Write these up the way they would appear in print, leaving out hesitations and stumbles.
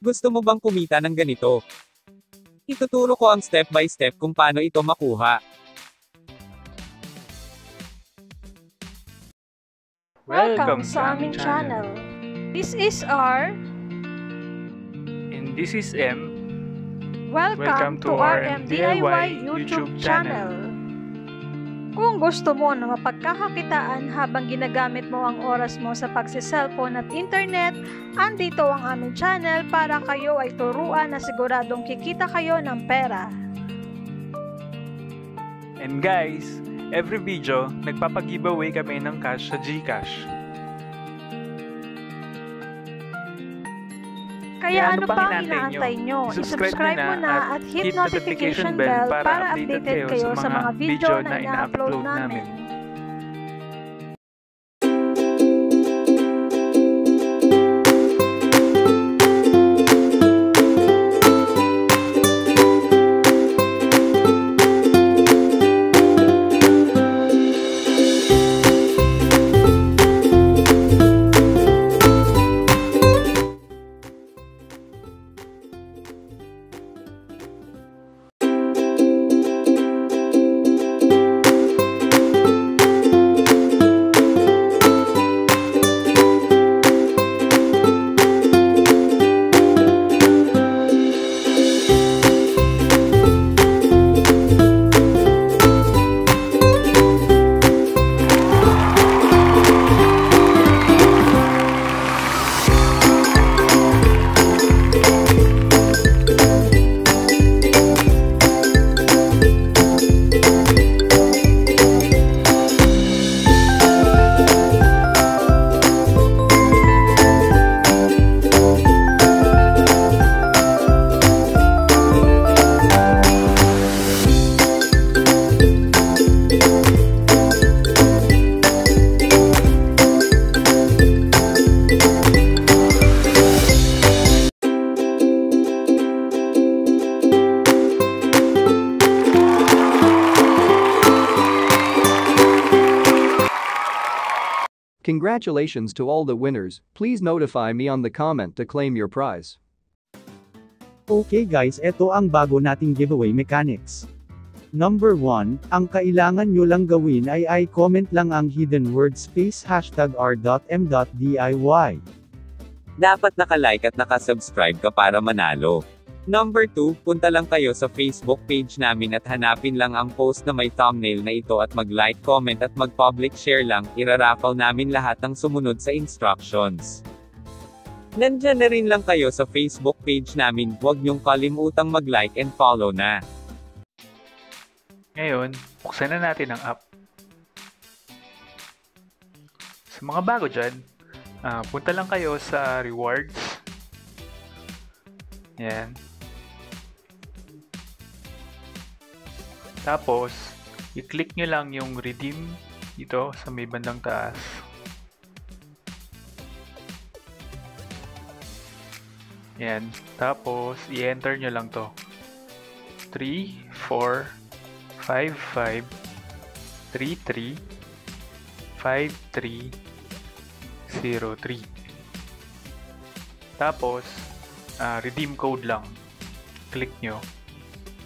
Gusto mo bang kumita ng ganito? Ituturo ko ang step by step kung paano ito makuha. Welcome sa aming channel. This is R. And this is M. Welcome to RMDIY YouTube channel. Kung gusto mo na mapagkakakitaan habang ginagamit mo ang oras mo sa pagsi-cellphone at internet, andito ang aming channel para kayo ay turuan na siguradong kikita kayo ng pera. And guys, every video, nagpapag-giveaway kami ng cash sa Gcash. Kaya ano pang inaantay nyo? I-subscribe mo na at hit notification bell para updated kayo sa mga video na ina-upload namin. Congratulations to all the winners. Please notify me on the comment to claim your prize. Okay guys, eto ang bago nating giveaway mechanics. Number 1, ang kailangan nyo lang gawin ay i-comment lang ang hidden word space hashtag r.m.diy. Dapat naka-like at naka-subscribe ka para manalo. Number 2, punta lang kayo sa Facebook page namin at hanapin lang ang post na may thumbnail na ito at mag-like, comment at mag-public share lang, iraraffle namin lahat ng sumunod sa instructions. Nandyan na rin lang kayo sa Facebook page namin, huwag niyong kalimutang mag-like and follow na. Ngayon, buksan na natin ang app. Sa mga bago dyan, punta lang kayo sa rewards. Yan. Tapos, i-click nyo lang yung redeem dito sa may bandang taas. Yan. Tapos, i-enter nyo lang to. 3, 4, 5, 5, 3, 3, 5, 3, 0, 3. Tapos, redeem code lang. Click nyo.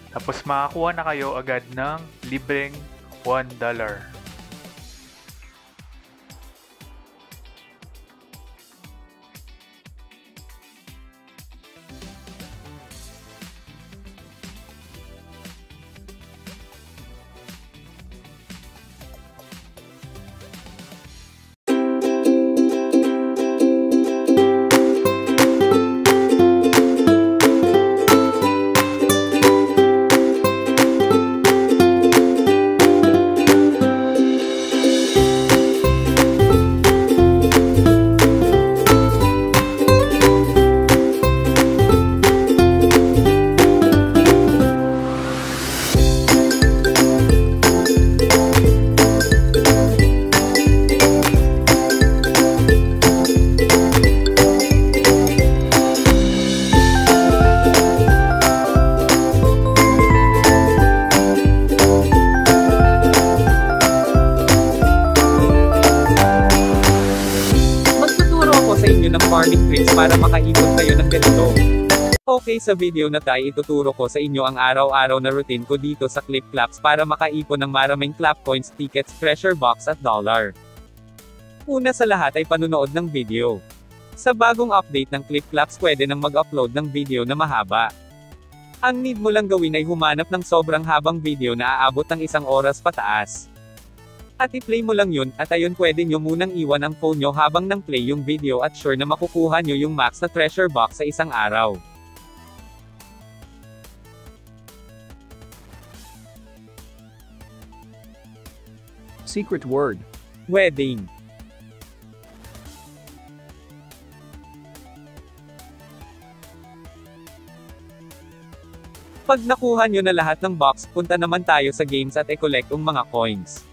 Tapos makakuha na kayo agad ng libreng $1. farming tricks para makaipon kayo ng ganito. Okay, sa video na tayo ituturo ko sa inyo ang araw-araw na routine ko dito sa Clipclaps para makaipon ng maraming clap coins, tickets, treasure box at dollar. Una sa lahat ay panunood ng video. Sa bagong update ng Clipclaps pwede nang mag-upload ng video na mahaba. Ang need mo lang gawin ay humanap ng sobrang habang video na aabot ng 1 oras pataas. At i-play mo lang yun, at ayun pwede nyo munang iwan ang phone nyo habang nang play yung video at sure na makukuha nyo yung max na treasure box sa isang araw. Secret word. Wedding. Pag nakuha nyo na lahat ng box, punta naman tayo sa games at i-collect ang mga coins.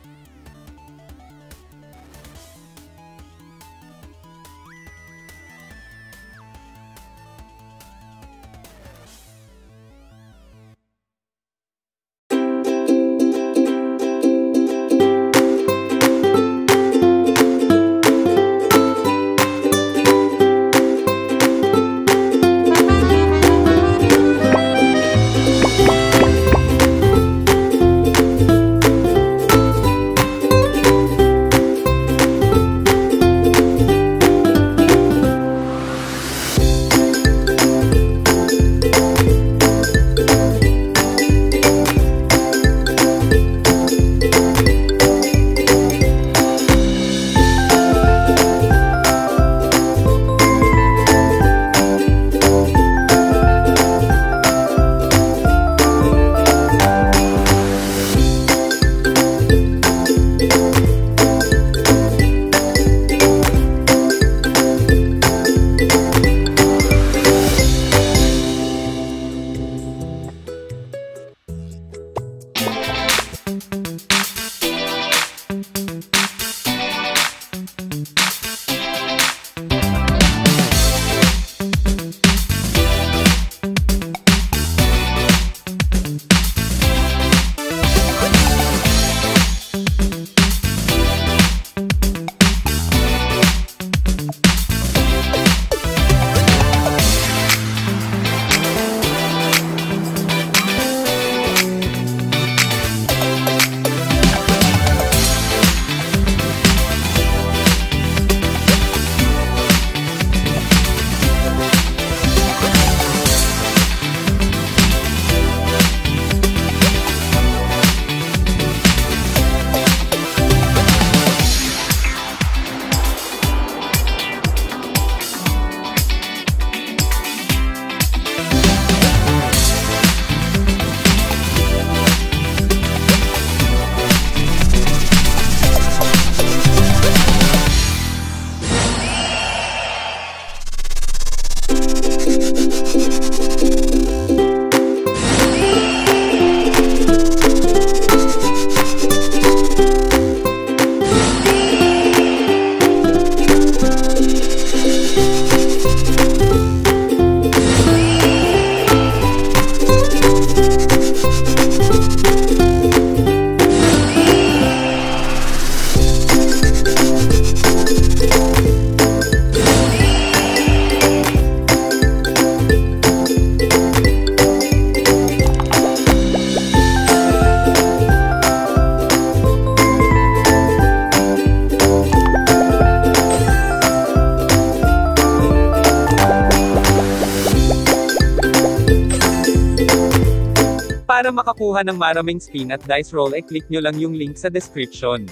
Para makakuha ng maraming spin at dice roll click nyo lang yung link sa description.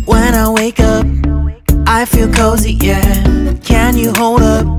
When I wake up, I feel cozy, yeah. Can you hold up?